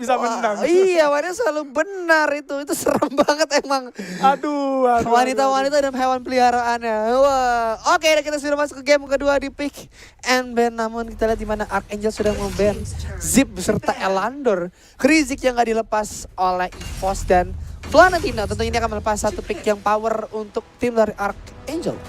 bisa menang. Iya, wanita selalu benar itu serem banget emang. Aduh. Wanita-wanita dan hewan peliharaannya. Wah. Oke, kita sudah masuk ke game kedua di pick and ban. Namun kita lihat di mana Archangel sudah memban Zip beserta Elandor. Krizik yang gak dilepas oleh EVOS dan Valentino. Tentunya ini akan melepas satu pick yang power untuk tim dari Archangel.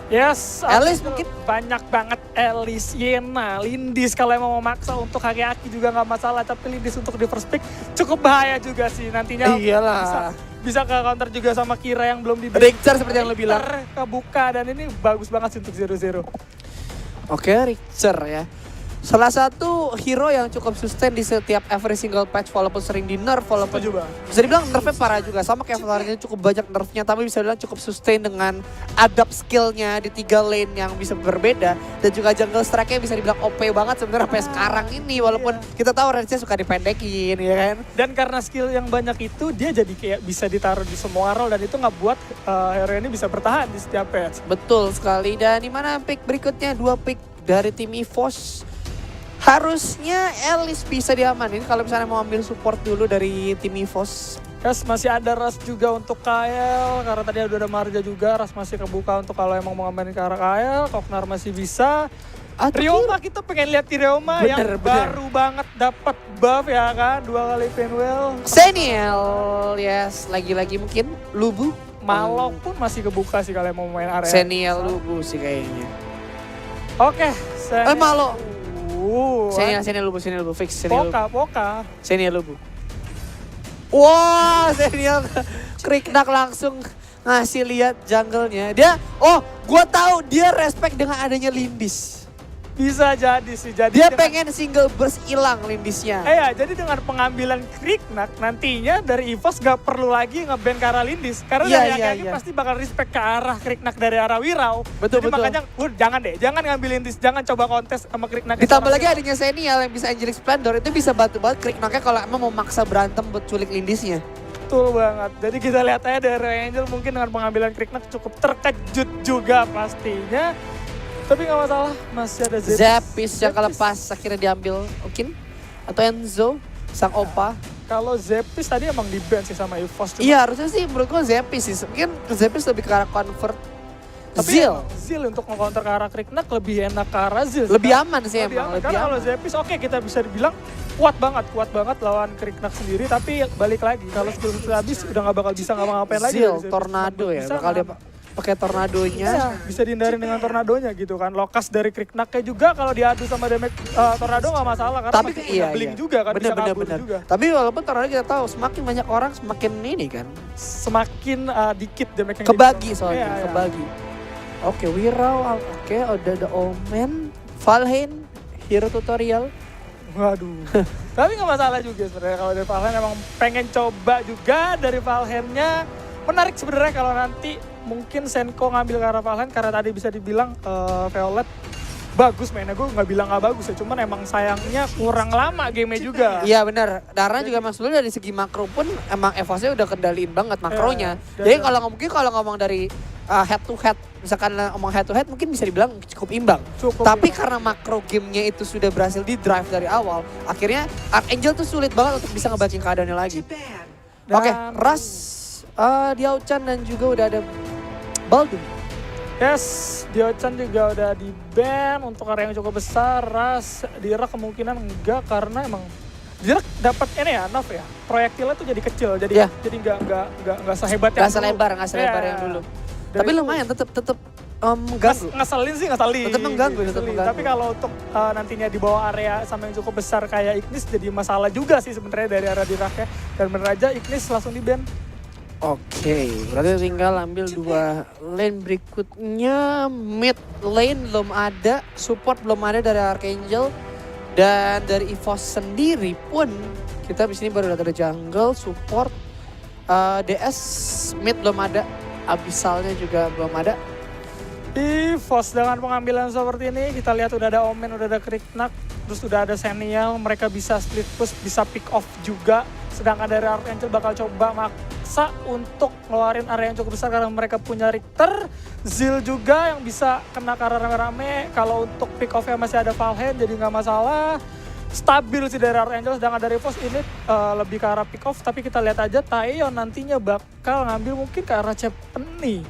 Yes, Alice mungkin banyak banget Alice, Yena, Lindis kalau emang mau maksa untuk Kageaki juga nggak masalah, tapi Lindis untuk di first pick cukup bahaya juga sih nantinya. Iyalah. Bisa ke counter juga sama Kira yang belum di Richter seperti yang lo bilang. Kebuka dan ini bagus banget sih untuk 0-0. Oke, Richter ya. Salah satu hero yang cukup sustain di setiap every single patch walaupun sering di nerf, walaupun Juga. bisa dibilang nerfnya parah juga. Sama kayak Valorant cukup banyak nerfnya, tapi bisa dibilang cukup sustain dengan adapt skillnya di 3 lane yang bisa berbeda. Dan juga jungle strike-nya bisa dibilang OP banget sebenarnya sampai sekarang ini. Walaupun kita tahu range-nya suka dipendekin ya kan. Dan karena skill yang banyak itu dia jadi kayak bisa ditaruh di semua role dan itu nggak buat hero ini bisa bertahan di setiap patch. Betul sekali. Dan di mana pick berikutnya 2 pick dari tim EVOS. Harusnya Alice bisa diamanin kalau misalnya mau ambil support dulu dari tim EVOS. Yes, masih ada Ras juga untuk Kael, karena tadi udah ada Marja juga, Ras masih kebuka untuk kalau emang mau ngamainin ke arah Kael, Koknar masih bisa. Ryoma kita pengen lihat di Ryoma yang baru banget dapat buff ya kan, 2 kali Pinwheel. Seniel, yes, lagi-lagi mungkin Lubu. Malok pun masih kebuka sih kalau mau main area. Seniel Lubu sih kayaknya. Oke, Malok. Seniel Lubu fix. Poka. Seniel Lubu. Wah, Seniel Kriknak langsung ngasih lihat jungle-nya. Gua tahu dia respect dengan adanya Lindis. Bisa jadi sih. Dia pengen single burst hilang Lindisnya. Jadi dengan pengambilan Kriknak nantinya dari EVOS gak perlu lagi nge-ban ke arah Lindis. Karena dari pasti bakal respect ke arah Kriknak dari arah Wirau. Betul. Makanya jangan ngambil Lindis, jangan coba kontes sama Kriknak. Ditambah lagi adanya Senial yang bisa Angelic Splendor, itu bisa bantu banget Kriknaknya kalau emang mau maksa berantem buat culik Lindisnya. Betul banget. Jadi kita lihat aja dari Angel mungkin dengan pengambilan Kriknak cukup terkejut juga pastinya. Tapi gak masalah, masih ada Zephys yang kelepas akhirnya diambil mungkin. Atau Enzo, sang opa. Kalau Zephys tadi emang di-ban sih sama EVOS. Iya harusnya sih menurut gue Zephys sih. Mungkin Zephys lebih ke arah convert. Tapi Zil untuk nge-counter ke arah Kriknak lebih enak ke arah Zil. Lebih aman sih emang. Karena kalau Zephys kita bisa dibilang kuat banget lawan Kriknak sendiri. Tapi balik lagi, kalau skill habis udah gak bakal bisa ngapa-ngapain lagi. Zil, tornado ya, bakal dia pakai tornadonya. Bisa dihindarin dengan tornadonya gitu kan. Lokas dari Kriknaknya juga kalau diadu sama damage tornado gak masalah. Karena tapi blink juga kan, bisa kabur juga. Tapi walaupun tornado kita tahu semakin banyak orang semakin ini kan. Semakin dikit damage yang kebagi soalnya, kebagi. Oke, Wirau, udah ada Omen, Valheim, hero tutorial. Waduh. Tapi gak masalah juga sebenarnya kalau dari Valheim emang pengen coba juga dari Valheimnya. Menarik sebenarnya kalau nanti mungkin Senko ngambil ke arah Valheim karena tadi bisa dibilang Violet bagus mainnya. Gue gak bilang gak bagus ya, cuman emang sayangnya kurang lama gamenya juga. Iya benar. Darna juga mas dulu dari segi makro pun emang EVOS-nya udah kendaliin banget makronya. Jadi kalau ngomong dari head to head, misalkan ngomong head to head mungkin bisa dibilang cukup imbang. Tapi karena makro gamenya itu sudah berhasil di drive dari awal, akhirnya Archangel tuh sulit banget untuk bisa ngebacain keadaannya lagi. Oke, Ras, Diao-chan dan juga udah ada Baldum. Yes, Diao-chan juga udah di ban untuk area yang cukup besar. Ras, Dira kemungkinan enggak karena emang Dira dapat ini ya, nerf ya. Proyektilnya tuh jadi kecil, jadi enggak sehebat yang dulu. Nggak selebar yang dulu. Tapi lumayan tetap mengganggu. Ngeselin. Tetap mengganggu. Tapi kalau untuk nantinya di bawah area sama yang cukup besar kayak Ignis jadi masalah juga sih sebenarnya dari area Dira-nya. Dan bener aja Ignis langsung di ban. Oke, berarti tinggal ambil 2 lane berikutnya. Mid lane belum ada, support belum ada dari Archangel. Dan dari EVOS sendiri pun, kita di sini baru ada jungle, support, DS, mid belum ada, Abyssalnya juga belum ada. EVOS dengan pengambilan seperti ini, kita lihat udah ada Omen, udah ada Kriknak, terus udah ada Senial, mereka bisa split push, bisa pick off juga. Sedangkan dari Archangel bakal coba maksa untuk ngeluarin area yang cukup besar karena mereka punya Richter. Zil juga yang bisa kena karena rame-rame. Kalau untuk pick off-nya masih ada Valheim jadi nggak masalah. stabil sih dari Archangel, sedangkan dari EVOS ini lebih ke arah pick off, tapi kita lihat aja Taeyeon nantinya bakal ngambil mungkin ke arah Chepeni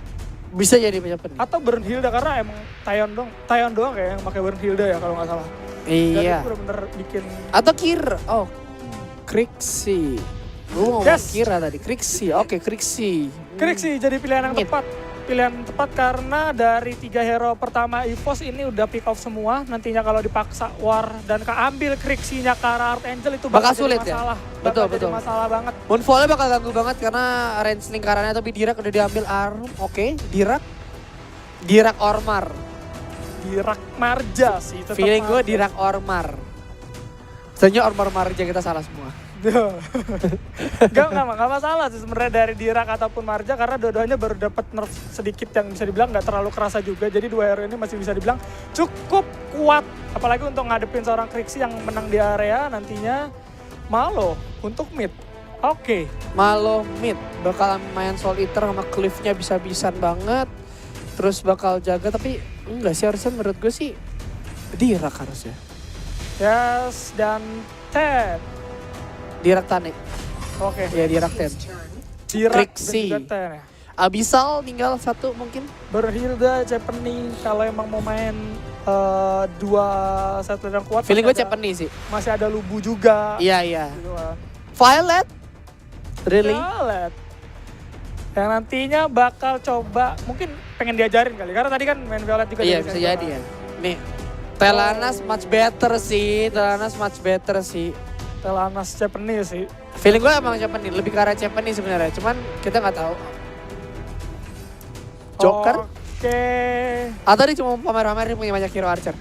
Bisa jadi penyebab. atau Bernhilda karena emang Taeyeon doang kayak yang pakai Bernhilda ya kalau nggak salah. Dan Iya. itu bener-bener bikin Atau Krixi. Gue mau Yes. Kira tadi. Krixi. Oke, Krixi. Krixi jadi pilihan yang Mid. tepat. Pilihan tepat karena dari 3 hero pertama EVOS ini udah pick off semua. Nantinya kalau dipaksa War dan keambil Krixinya ke arah Archangel itu Bakal jadi sulit ya? masalah. Betul, Bakal jadi betul. masalah banget. Moonfall-nya bakal ganggu banget karena range lingkarannya, tapi Dirak udah diambil Arum. Oke, Dirak Ormar. Dirak Marja sih. tetep Feeling gue Marja. Dirak Ormar. Sebenarnya Ormar Marja kita salah semua. Gak masalah sih sebenarnya dari Dirak ataupun Marja karena dua-duanya baru dapat nerf sedikit yang bisa dibilang nggak terlalu kerasa juga. Jadi dua hero ini masih bisa dibilang cukup kuat. Apalagi untuk ngadepin seorang Krixi yang menang di area nantinya. Malo untuk mid. Oke. Malo mid bakal main Soul Eater sama Cliff-nya bisa-bisan banget. Terus bakal jaga, tapi enggak sih, harusnya menurut gue sih Dirak harusnya. Yes, dan Ted. Dirak Tane. Oke. Ya Dirak Ten. Dirak Krixi. dan juga Ted ya. Abyssal tinggal satu mungkin. Bernhilda, Chepeni kalau emang mau main dua settler yang kuat. Feeling gue masih ada- Chepeni sih. Masih ada Lubu juga. Iya. Gitu kan. Violet. Really? Violet. Yang nantinya bakal coba, mungkin pengen diajarin kali. Karena tadi kan main Violet juga. Iya dari bisa Senko jadi kan. ya. Nih. Telanas much better sih. Telanas Chepeni sih. Feeling gue emang Chepeni, lebih ke arah Chepeni sebenarnya. Cuman kita nggak tahu. Joker? Oke. Atau dia cuma pamer-pamer dia punya banyak hero archer.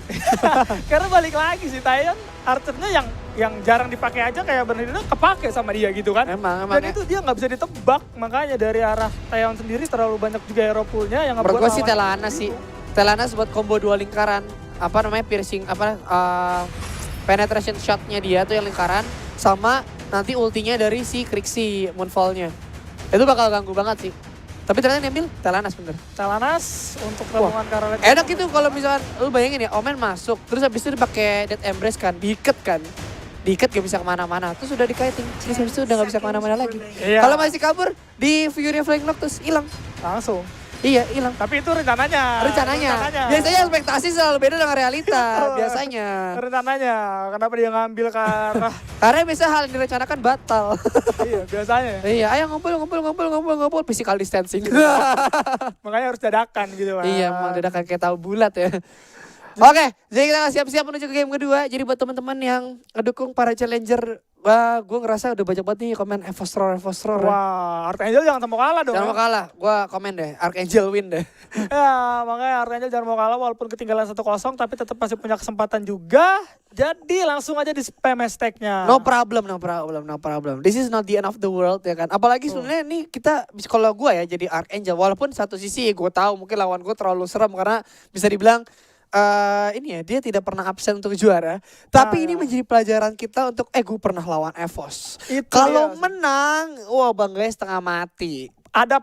Karena balik lagi sih Taeyeon, archernya yang jarang dipakai aja kayak Bernhilda kepake sama dia gitu kan. Emang. Dan itu dia nggak bisa ditebak, makanya dari arah Taeyeon sendiri terlalu banyak juga hero poolnya yang Menurut gue sih lawan Telanas itu. sih. Telanas buat combo 2 lingkaran. Apa namanya piercing, penetration shotnya dia tuh yang lingkaran. Sama nanti ultinya dari si Krixi Moonfall-nya. Itu bakal ganggu banget sih. Tapi ternyata yang ambil Telanas bener. Telanas untuk tabungan Karalet. Enak itu kalau misalkan lu bayangin ya, Omen masuk, terus habis itu dipakai Death Embrace kan, diikat kan. Diikat gak bisa kemana-mana, terus udah di-kiting, terus habis itu udah gak bisa kemana-mana lagi. Iya. Kalau masih kabur, di Fury Flying Noctis hilang. Langsung. Iya, hilang. Tapi itu rencananya. Rencananya. Biasanya ekspektasi selalu beda dengan realita, biasanya. Rencananya. Kenapa dia ngambil ke arah. Karena biasa hal yang direncanakan batal. Iya, biasanya. Iya, ayo ngumpul, physical distancing. Makanya harus dadakan gitu kan. Iya, emang dadakan kayak tahu bulat ya. Oke, jadi kita siap-siap menuju ke game kedua. Jadi buat teman-teman yang ngedukung para challenger, wah, gue ngerasa udah banyak banget nih komen Evostro. Wah, Archangel jangan mau kalah dong. Jangan mau kalah, gue komen deh, Archangel win deh. Ya, makanya Archangel jangan mau kalah walaupun ketinggalan 1-0 tapi tetap masih punya kesempatan juga. Jadi langsung aja di spam hashtag-nya. No problem. This is not the end of the world ya kan. Apalagi sebenarnya nih kita, kalau gue ya jadi Archangel, walaupun satu sisi gue tahu mungkin lawan gue terlalu serem karena bisa dibilang ini ya, dia tidak pernah absen untuk juara. Tapi ini menjadi pelajaran kita untuk, gue pernah lawan EVOS. Itu Kalau dia. menang, wah bangganya setengah mati. Ada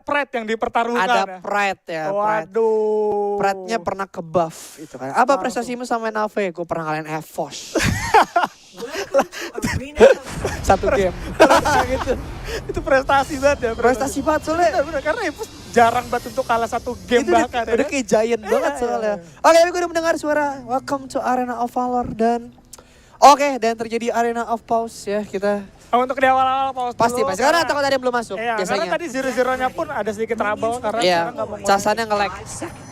pride yang dipertaruhkan Ada ya. pride ya. Waduh. Pride-nya pernah ke buff itu kan. Apa prestasimu sama NAV? Gue pernah ngalahin EVOS. Satu game. gitu. Itu prestasi banget ya. Prestasi banget soalnya. Bener, karena Evos jarang banget untuk kalah satu game Itu bahkan. udah kayak giant banget soalnya. Oke, tapi gue udah mendengar suara Welcome to Arena of Valor dan dan terjadi Arena of Pause ya kita. Untuk di awal-awal pause Pasti dulu, karena takut ada yang belum masuk Iya, karena biasanya. tadi zero-zeronya pun ada sedikit trouble karena Iya, sekarang nggak mau casannya nge-lag.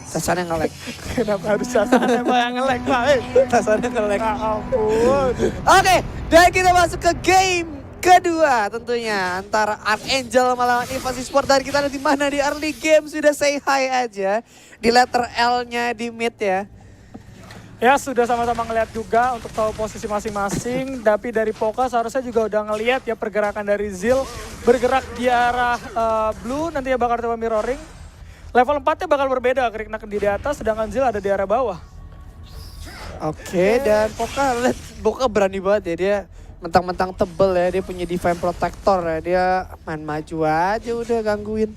Casannya nge-lag. Kenapa harus casannya yang nge-lag Pak? Casannya nge-lag. Ya ampun. Oke, dan kita masuk ke game kedua tentunya antara Archangel melawan EVOS Esports dan kita ada di mana di early game sudah say hi aja di letter L-nya di mid ya. Ya sudah sama-sama ngelihat juga untuk tahu posisi masing-masing. Tapi dari Poka seharusnya juga udah ngelihat ya pergerakan dari Zil bergerak di arah blue, nantinya bakal coba mirroring. Level 4-nya bakal berbeda, Kriknak di atas sedangkan Zil ada di arah bawah. Oke, dan Poka berani banget ya, dia mentang-mentang tebel ya, dia punya Divine Protector ya, dia main maju aja udah gangguin.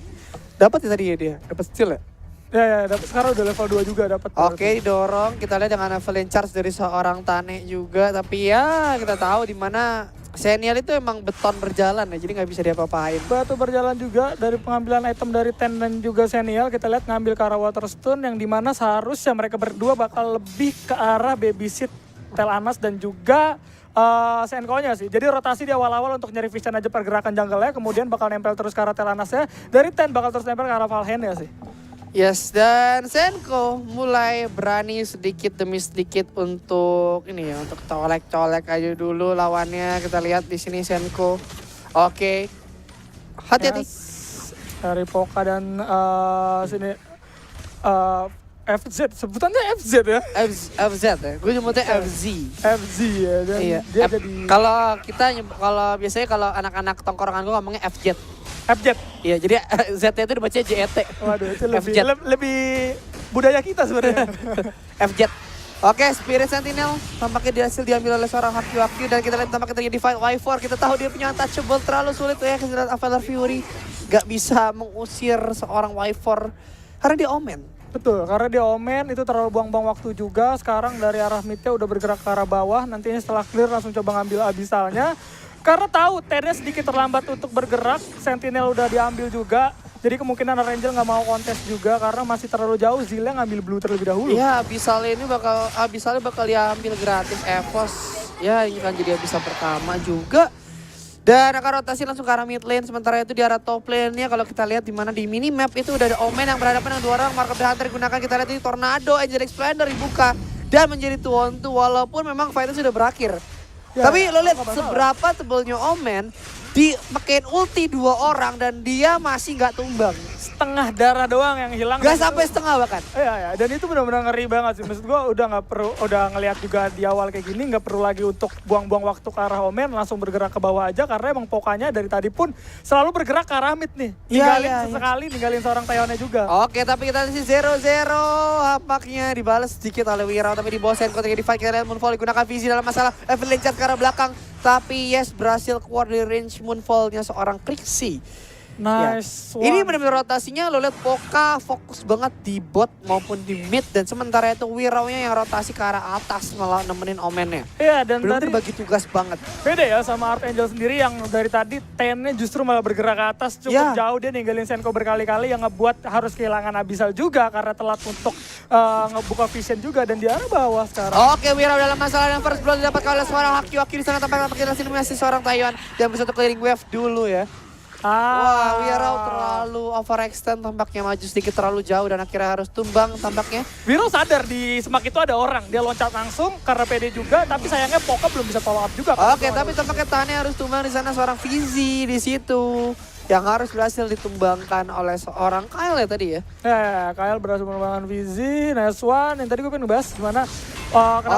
Dapat ya tadi ya dia, dapat steal ya? Ya, sekarang udah level 2 juga dapat. Oke, didorong. Kita lihat dengan avalanche charge dari seorang Tane juga. Tapi ya kita tahu di mana Senial itu emang beton berjalan ya, jadi nggak bisa diapa-apain. Batu berjalan juga dari pengambilan item dari Ten dan juga Senial. Kita lihat ngambil ke arah Waterstone yang dimana seharusnya mereka berdua bakal lebih ke arah babysit Telanas dan juga Senko-nya sih. Jadi rotasi di awal-awal untuk nyari vision aja pergerakan jungle-nya, kemudian bakal nempel terus ke arah Telanasnya. Dari Ten bakal terus nempel ke arah Valhen ya sih. Yes, dan Senko mulai berani sedikit demi sedikit untuk ini ya, untuk colek-colek aja dulu lawannya. Kita lihat di sini Senko. Oke. Hati-hati. Yes. Dari Poka dan sini FZ, sebutannya FZ ya? FZ ya, gue nyebutnya FZ. FZ ya, dan Iya. dia jadi... Kalau biasanya kalau anak-anak tongkrongan gue ngomongnya FZ. FZ? Iya, jadi Z-nya itu dibaca JET. Waduh, itu FZ. lebih budaya kita sebenarnya. FZ. Oke, Spirit Sentinel tampaknya berhasil diambil oleh seorang Hakyu dan kita lihat tampaknya terjadi fight Y4. Kita tahu dia punya untouchable, terlalu sulit ya. Kita lihat Avalar Fury gak bisa mengusir seorang Y4 karena dia Omen. Betul, karena dia Omen itu terlalu buang-buang waktu juga. Sekarang dari arah midnya udah bergerak ke arah bawah. Nantinya setelah clear langsung coba ngambil abisalnya. Karena tahu Tennya sedikit terlambat untuk bergerak. Sentinel udah diambil juga. Jadi kemungkinan Rangel nggak mau kontes juga karena masih terlalu jauh. Zillia ngambil blue terlebih dahulu. Iya, Abisalnya bakal diambil gratis Evos. Ya, ini kan jadi Abisal pertama juga. Dan akan rotasi langsung ke arah mid lane. Sementara itu di arah top lane-nya kalau kita lihat di mana di minimap itu udah ada Omen yang berhadapan dengan 2 orang. Mark of the Hunter digunakan. Kita lihat ini Tornado, Angelic Splendor dibuka. Dan menjadi 2-on-2 walaupun memang fight-nya sudah berakhir. Ya, tapi lo lihat seberapa tebelnya Omen dipakein ulti 2 orang dan dia masih nggak tumbang. Setengah darah doang yang hilang. Gak sampai setengah bahkan. Iya, dan itu benar-benar ngeri banget sih. Maksud gue udah ngelihat juga di awal kayak gini nggak perlu lagi untuk buang-buang waktu ke arah Omen, langsung bergerak ke bawah aja karena emang Pokanya dari tadi pun selalu bergerak ke arah mid nih. Ninggalin seorang Tayonnya juga. Oke, tapi kita lihat 0-0 apaknya dibalas sedikit oleh Wirao tapi di bawah Senko di fight. Kita lihat Moonfall digunakan visi dalam masalah avalanche charge ke arah belakang. Tapi yes, berhasil keluar dari range Moonfall-nya seorang Krixi. Nice. Ya. Ini benar-benar rotasinya lo lihat Poka fokus banget di bot maupun di mid dan sementara itu Wirau-nya yang rotasi ke arah atas malah nemenin Omen-nya. Iya, dan benar-benar bagi tugas banget. Beda ya sama Archangel sendiri yang dari tadi Ten-nya justru malah bergerak ke atas cukup jauh, dia ninggalin Senko berkali-kali yang ngebuat harus kehilangan Abyssal juga karena telat untuk ngebuka vision juga dan di arah bawah sekarang. Oke, Wirau dalam masalah yang first blood didapatkan oleh seorang Hakyu di sana tampaknya eliminasi seorang Taiwan dan bisa untuk clearing wave dulu ya. Wah, Wirau terlalu overextend tampaknya, maju sedikit terlalu jauh dan akhirnya harus tumbang tampaknya. Wirau sadar di semak itu ada orang, dia loncat langsung karena pede juga, tapi sayangnya Poka belum bisa follow up juga. Oke, tapi tampaknya Tane harus tumbang di sana seorang Fizi di situ. Yang harus berhasil ditumbangkan oleh seorang Kyle ya tadi ya. Ya, Kyle berhasil menumbangkan Fizi, nice one. Yang tadi gue pengen ngebahas gimana.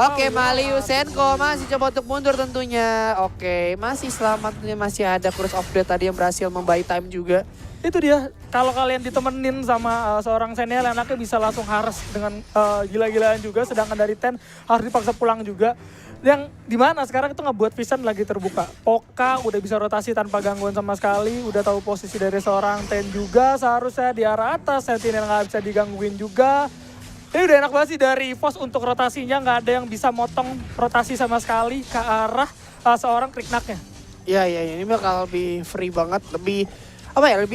Oke, Malius Senko masih coba untuk mundur tentunya. Oke, masih selamat, masih ada Curse of Death tadi yang berhasil membuy time juga. Itu dia, kalau kalian ditemenin sama seorang Senial anaknya bisa langsung harus dengan gila-gilaan juga. Sedangkan dari Ten harus dipaksa pulang juga. Yang dimana sekarang itu ngebuat vision lagi terbuka. Poka udah bisa rotasi tanpa gangguan sama sekali. Udah tahu posisi dari seorang Ten juga. Seharusnya di arah atas, Sentinel nggak bisa digangguin juga. Ini udah enak banget sih dari Fos untuk rotasinya. Nggak ada yang bisa motong rotasi sama sekali ke arah seorang Kriknaknya. Iya, ini bakal lebih free banget. Lebih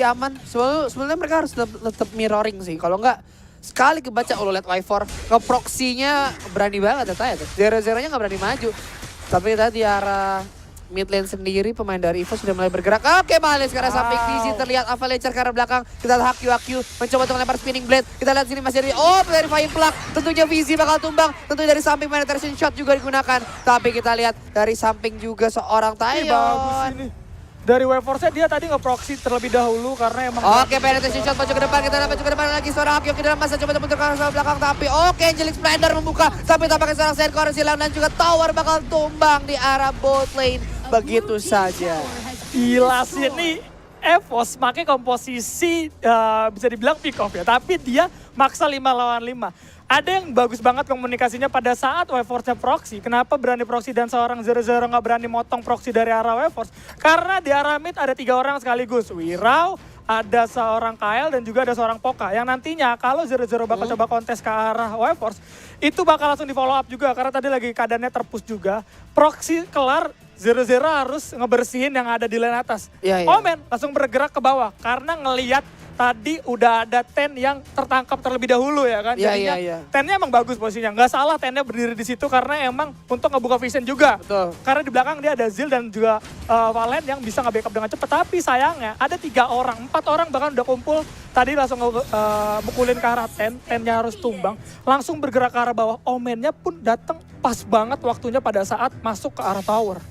aman. Sebenarnya mereka harus tetap mirroring sih. Kalau nggak, sekali kebaca lo liat Y4, nge-proxy-nya berani banget ya tuh. 0-0-nya nggak berani maju. Tapi tadi arah mid lane sendiri pemain dari EVO sudah mulai bergerak. Oke, Malius sekarang samping Fizi terlihat avalanche ke arah belakang. Kita lihat Hakyu mencoba untuk melempar spinning blade. Kita lihat sini masih dari Flying Plug. Tentunya Fizi bakal tumbang. Tentunya dari samping penetration shot juga digunakan. Tapi kita lihat dari samping juga seorang Taion. Bagus ini. Dari Weforce dia tadi nge-proxy terlebih dahulu karena emang... Oke, penetration shot maju ke depan. Kita dapat juga depan lagi seorang Hakyu dalam masa coba untuk ke arah belakang. Tapi oke, Angelic Splendor membuka. Tapi tampaknya seorang Senko harus hilang dan juga Tower bakal tumbang di arah bot lane. Begitu saja. Gila sih ini EVOS pakai komposisi bisa dibilang pick off ya. Tapi dia maksa 5 lawan 5. Ada yang bagus banget komunikasinya pada saat Weforce-nya proxy. Kenapa berani proxy dan seorang 0-0 nggak berani motong proxy dari arah Weforce? Karena di arah mid ada 3 orang sekaligus. Wirau, ada seorang Kyle dan juga ada seorang Poka. Yang nantinya kalau 0-0 bakal coba kontes ke arah Wildforce, itu bakal langsung di follow up juga. Karena tadi lagi keadaannya terpush juga. Proxy kelar, 0-0 harus ngebersihin yang ada di lane atas. Iya, iya. Omen langsung bergerak ke bawah karena ngelihat tadi udah ada Ten yang tertangkap terlebih dahulu ya kan. Iya, Jadinya iya. Tennya emang bagus posisinya. Nggak salah Tennya berdiri di situ karena emang untuk ngebuka vision juga. Betul. Karena di belakang dia ada Zil dan juga Valen yang bisa nge-backup dengan cepat. Tapi sayangnya ada 3 orang, 4 orang bahkan udah kumpul. Tadi langsung mukulin ke arah Tennya harus tumbang. Langsung bergerak ke arah bawah. Omennya pun datang pas banget waktunya pada saat masuk ke arah tower.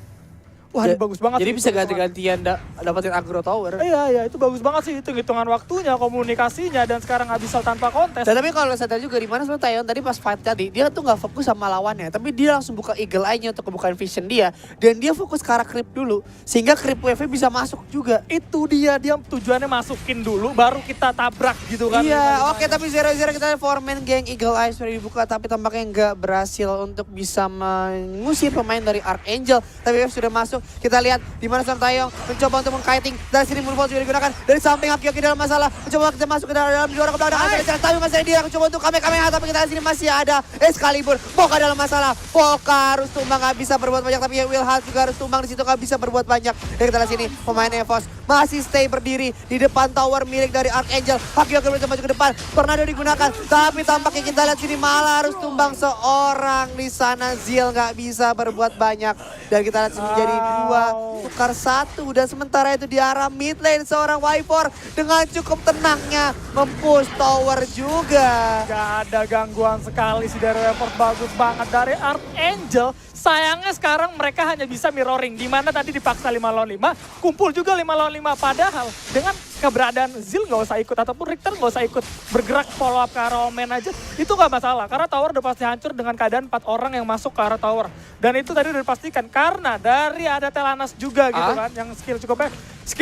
Wah, ini bagus banget. Jadi sih bisa hitungan. ganti-gantian dapetin aggro tower. Iya, itu bagus banget sih hitungan waktunya, komunikasinya, dan sekarang nggak bisa tanpa kontes. Dan tapi kalau sadar juga di mana sebenarnya Taeyeon tadi pas fight tadi, dia tuh nggak fokus sama lawannya, tapi dia langsung buka eagle eye-nya untuk membuka vision dia, dan dia fokus ke arah creep dulu, sehingga creep wave bisa masuk juga. Itu dia tujuannya masukin dulu, baru kita tabrak gitu kan. Iya, oke, tapi 0-0 kita foreman geng eagle eye sudah dibuka, tapi tampaknya nggak berhasil untuk bisa mengusir pemain dari Archangel. Tapi wave sudah masuk. Kita lihat di mana seorang Taeyeon mencoba untuk meng-kiting. Dari sini Moonfall juga digunakan. Dari samping Haki dalam masalah. Mencoba kita masuk ke dalam didorong ke belakang. Tapi masih dia mencoba untuk Kamehameha. Tapi kita di sini masih ada Excalibur. Poka dalam masalah. Poka harus tumbang, nggak bisa berbuat banyak. Tapi Will Hunt juga harus tumbang di situ, nggak bisa berbuat banyak. Dan kita lihat sini pemain EVOS masih stay berdiri di depan tower milik dari Archangel. Haki mencoba maju ke depan. Tornado digunakan. Tapi tampaknya kita lihat sini malah harus tumbang seorang di sana. Zil nggak bisa berbuat banyak. Dan kita lihat sini menjadi 2 tukar 1, dan sementara itu di arah mid lane seorang Y4 dengan cukup tenangnya mempush tower juga. Gak ada gangguan sekali sih dari effort bagus banget dari Archangel. Sayangnya sekarang mereka hanya bisa mirroring, di mana tadi dipaksa 5 lawan 5, kumpul juga 5 lawan 5. Padahal dengan keberadaan Zil nggak usah ikut, ataupun Richter nggak usah ikut bergerak follow up ke arah Omen aja, itu nggak masalah. Karena tower udah pasti hancur dengan keadaan 4 orang yang masuk ke arah tower. Dan itu tadi udah dipastikan, karena dari ada Telanas juga gitu kan, yang skill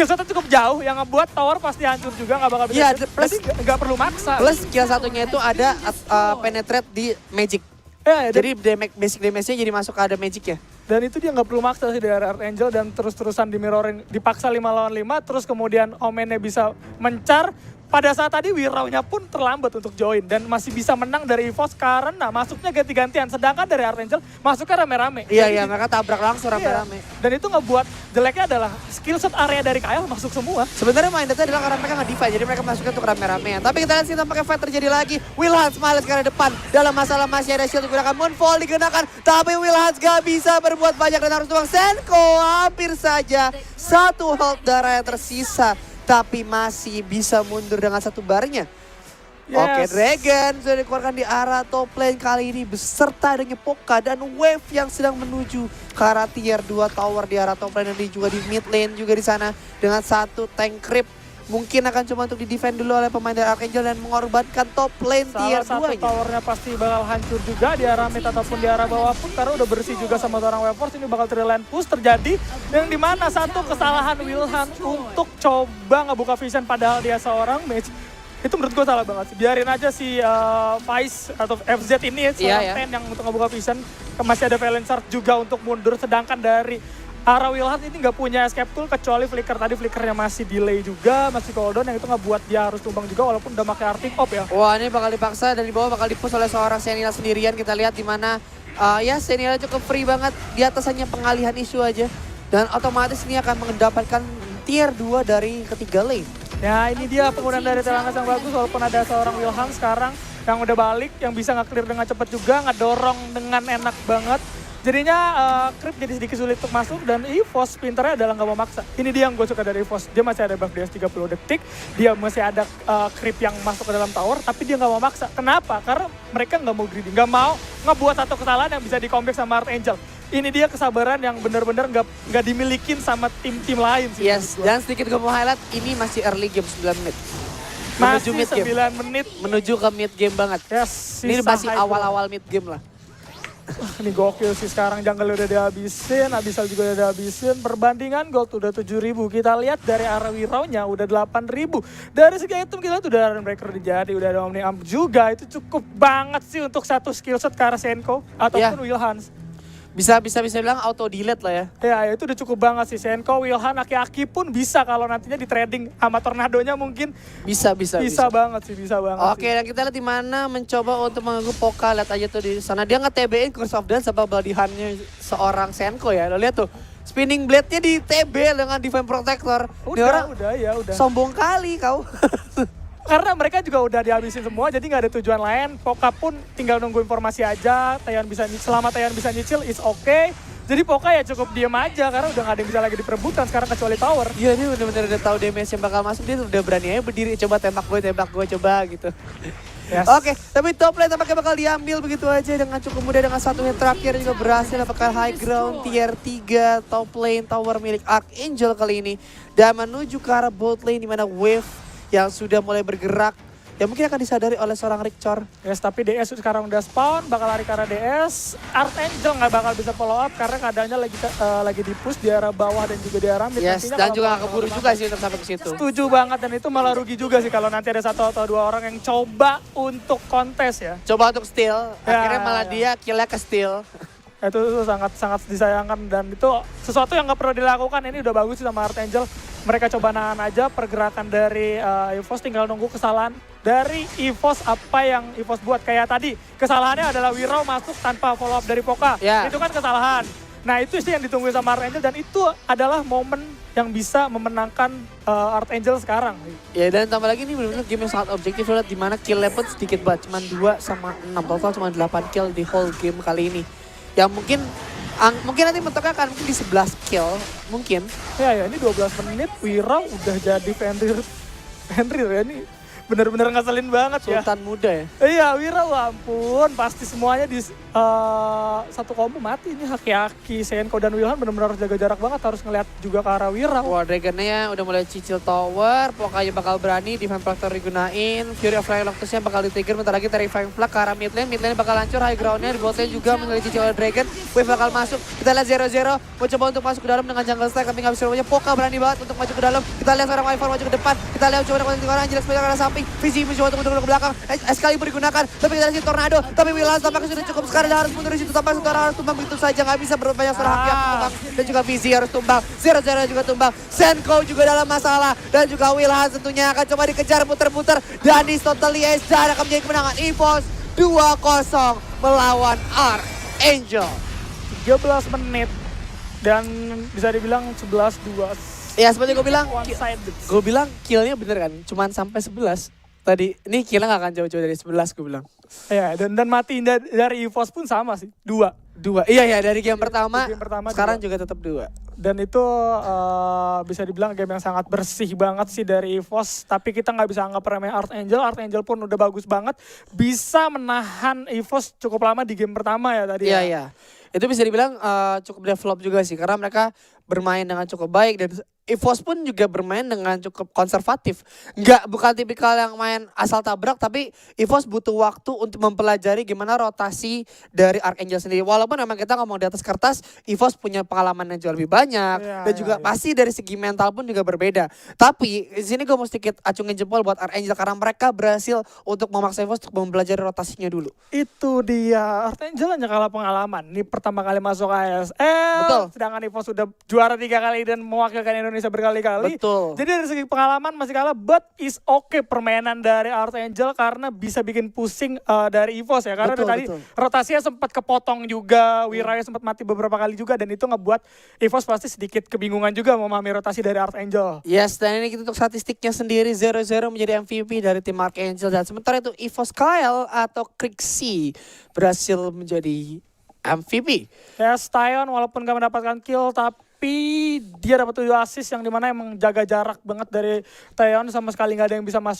setnya cukup jauh, yang ngebuat tower pasti hancur juga, nggak bakal bisa. Iya, plus nggak perlu maksa. Plus skill satunya itu ada penetrate di magic. Ya, jadi basic damage-nya jadi masuk ke ada magic ya. Dan itu dia nggak perlu maksa sih dari Archangel, dan terus-terusan di mirroring, dipaksa 5 lawan 5, terus kemudian Omennya bisa mencar. Pada saat tadi Wiraunya pun terlambat untuk join dan masih bisa menang dari EVOS karena masuknya ganti-gantian. Sedangkan dari Archangel masuknya rame-rame. Iya, mereka tabrak langsung rame-rame. Dan itu ngebuat jeleknya adalah skill set area dari Kyle masuk semua. Sebenarnya mindsetnya adalah karena mereka nge-divide, jadi mereka masuknya untuk rame-ramean. Tapi kita lihat sih tampaknya fight terjadi lagi. Will Hans Miles ke arah depan. Dalam masalah masih ada shield digunakan, Moonfall digunakan. Tapi Will Hans gak bisa berbuat banyak dan harus tuang. Senko hampir saja 1 health darah yang tersisa. Tapi masih bisa mundur dengan 1 barnya. Yes. Oke, Dragon sudah dikeluarkan di arah top lane kali ini beserta dengan Poka dan Wave yang sedang menuju ke arah tier 2 tower di arah top lane, dan juga di mid lane juga di sana dengan 1 tank creep. Mungkin akan cuma untuk di-defend dulu oleh pemain dari Archangel dan mengorbankan top lane tier 2-nya. Salah satu towernya pasti bakal hancur juga di arah mid ataupun di arah bawah pun, karena udah bersih juga sama orang Wildforce. Ini bakal triland push terjadi, yang dimana satu kesalahan Wilhan untuk coba ngebuka vision padahal dia seorang mage. Itu menurut gue salah banget sih. Biarin aja si Vice atau FZ ini seorang Ten yang untuk ngebuka vision. Masih ada Valencer juga untuk mundur, sedangkan dari arah Wilhan ini nggak punya escape tool kecuali flicker. Tadi flickernya masih delay juga, masih cooldown, yang itu ngebuat dia harus tumbang juga walaupun udah pakai Arctic Op ya. Wah, ini bakal dipaksa dan di bawah bakal dipush oleh seorang Sentinel sendirian. Kita lihat di mana ya Sentinel cukup free banget, di atas hanya pengalihan isu aja. Dan otomatis ini akan mendapatkan tier 2 dari ketiga lane. Ya, ini dia penggunaan dari Telanas yang bagus, walaupun ada seorang Wilhan sekarang yang udah balik, yang bisa nge-clear dengan cepat juga, ngedorong dengan enak banget. Jadinya Creep jadi sedikit sulit untuk masuk, dan EVOS pinternya adalah nggak mau maksa. Ini dia yang gue suka dari EVOS, dia masih ada buff DS 30 detik, dia masih ada Creep yang masuk ke dalam tower, tapi dia nggak mau maksa. Kenapa? Karena mereka nggak mau greedy, nggak mau ngebuat satu kesalahan yang bisa di-comeback sama Archangel. Ini dia kesabaran yang benar-benar nggak dimilikin sama tim-tim lain sih. Yes, dan sedikit gue mau highlight, ini masih early game 9 menit. Masih mid 9 game. menit. Menuju ke mid game banget. Yes, Ini masih awal-awal mid game lah. Ini gokil sih, sekarang jungle udah dihabisin, Abyssal juga udah dihabisin. Perbandingan gold udah 7.000. Kita lihat dari arah Wiraunya udah 8.000. Dari segi item kita udah ada Breaker udah jadi, udah ada Omni Amp juga. Itu cukup banget sih untuk satu skill set ke arah Senko ataupun Will Hans. Bisa bilang auto delete lah ya. Ya itu udah cukup banget sih. Senko, Wilhan, Aki-Aki pun bisa kalau nantinya di trading sama Tornadonya mungkin Bisa banget sih, bisa banget Oke, dan kita lihat di mana mencoba untuk mengganggu Poka. Lihat aja tuh di sana dia nge-TB-in Curse of Dance sama Bloody-Hand-nya seorang Senko ya. Lo lihat tuh. Spinning blade-nya di TB dengan Divine Protector. Ini orang udah. sombong kali kau. Karena mereka juga udah dihabisin semua, jadi nggak ada tujuan lain. Poka pun tinggal nunggu informasi aja. Selama Taeyeon bisa nyicil, is okay. Jadi Poka ya cukup diem aja, karena udah nggak ada yang bisa lagi diperebutkan sekarang kecuali tower. Iya, dia bener-bener udah tahu damage yang bakal masuk. Dia udah berani aja berdiri, coba tembak gue coba gitu. Yes. Oke, tapi top lane tampaknya bakal diambil begitu aja dengan cukup mudah dengan satu hit terakhir juga berhasil dapatkan high ground tier 3 top lane tower milik Archangel kali ini. Dan menuju ke arah bot lane di mana wave yang sudah mulai bergerak. Ya mungkin akan disadari oleh seorang Rikchor. Yes, tapi DS sekarang udah spawn, bakal lari ke arah DS. Archangel nggak bakal bisa follow up karena keadaannya lagi di push di arah bawah dan juga di arah mid. Yes, dan juga gak keburu juga sih untuk sampai ke situ. Setuju banget, dan itu malah rugi juga sih kalau nanti ada satu atau dua orang yang coba untuk kontes ya. Coba untuk steal, akhirnya malah Ya. dia killnya ke steal. Itu sangat disayangkan, dan itu sesuatu yang nggak perlu dilakukan. Ini udah bagus sih sama Archangel. Mereka coba nahan aja pergerakan dari EVOS, tinggal nunggu kesalahan dari EVOS apa yang EVOS buat. Kayak tadi kesalahannya adalah Wirau masuk tanpa follow up dari Poka. Ya. Itu kan kesalahan. Nah itu sih yang ditunggu sama Archangel, dan itu adalah momen yang bisa memenangkan Archangel sekarang. Ya, dan tambah lagi ini benar-benar game yang sangat objektif. Lihat di mana kill-nya pun sedikit banget, cuma 2 sama 6, total cuma 8 kill di whole game kali ini. Yang mungkin nanti mentoknya akan mungkin di 11 kill, mungkin. Ya ini 12 menit Wirau udah jadi Fenrir ya, ini bener-bener ngeselin banget ya. Sultan muda ya. Iya, Wirau ampun, pasti semuanya di satu combo mati. Ini Aki-Aki, Senko dan Wilhan bener-bener harus jaga jarak banget, harus ngeliat juga ke arah Wirau. Wah, Dragon-nya udah mulai cicil tower, Pokanya bakal berani, Divine Protector digunain, Fury of Flying Lotus-nya bakal di-trigger, bentar lagi Terrifying Flag ke arah mid lane bakal hancur, high ground-nya di bot lane juga mulai cicil oleh Dragon, wave bakal masuk, kita lihat 0-0, mau coba untuk masuk ke dalam dengan jungle stack, tapi nggak bisa rupanya, Poka berani banget untuk maju ke dalam, kita lihat seorang Ivor maju ke depan, kita lihat coba untuk orang Angeles ke arah samping, Visi mencoba untuk ke belakang, Excalibur digunakan, tapi kita lihat Tornado, tapi Wilhan tampaknya sudah cukup sekarang, dan harus mundur di situ, sampai sekarang harus tumbang begitu saja, nggak bisa berbanyak seorang Haki tumbang, dan juga Visi harus tumbang, 0-0 juga tumbang, Senko juga dalam masalah, dan juga Wilhan tentunya akan coba dikejar puter-puter, dan di totally ace dan akan menjadi kemenangan EVOS 2-0 melawan Archangel. 13 menit dan bisa dibilang 11-2. Ya seperti gue bilang, One-sided. killnya bener kan, cuman sampai 11. Tadi, ini killnya gak akan jauh-jauh dari 11 gue bilang. Ya, dan matiin dari EVOS pun sama sih, 2. Iya dari game pertama, Game pertama sekarang 2. juga tetap 2. Dan itu bisa dibilang game yang sangat bersih banget sih dari EVOS. Tapi kita nggak bisa anggap remeh Archangel. Archangel pun udah bagus banget. Bisa menahan EVOS cukup lama di game pertama ya tadi. Iya. Itu bisa dibilang cukup develop juga sih. Karena mereka bermain dengan cukup baik. Dan EVOS pun juga bermain dengan cukup konservatif. Bukan tipikal yang main asal tabrak. Tapi EVOS butuh waktu untuk mempelajari gimana rotasi dari Archangel sendiri. Walaupun memang kita ngomong di atas kertas, EVOS punya pengalaman yang jauh lebih banyak. Dan juga pasti dari segi mental pun juga berbeda. Tapi di sini gue mau sedikit acungin jempol buat Archangel. Karena mereka berhasil untuk memaksa EVOS untuk mempelajari rotasinya dulu. Itu dia, Archangel hanya kalah pengalaman. Ini pertama kali masuk ASL. Betul. Sedangkan EVOS sudah juara 3 kali dan mewakilkan Indonesia berkali-kali. Betul. Jadi dari segi pengalaman masih kalah, but is okay permainan dari Archangel karena bisa bikin pusing dari EVOS ya. Karena tadi rotasinya sempat kepotong juga, Wiraya sempat mati beberapa kali juga, dan itu ngebuat EVOS pasti sedikit kebingungan juga memahami rotasi dari Archangel. Yes, dan ini kita untuk statistiknya sendiri 0-0 menjadi MVP dari tim Archangel. Dan sementara itu EVOS Kyle atau Krixi berhasil menjadi MVP. Ya, Taeyeon walaupun gak mendapatkan kill, tapi dia dapat 7 assist yang dimana emang jaga jarak banget dari Taeyeon, sama sekali gak ada yang bisa masuk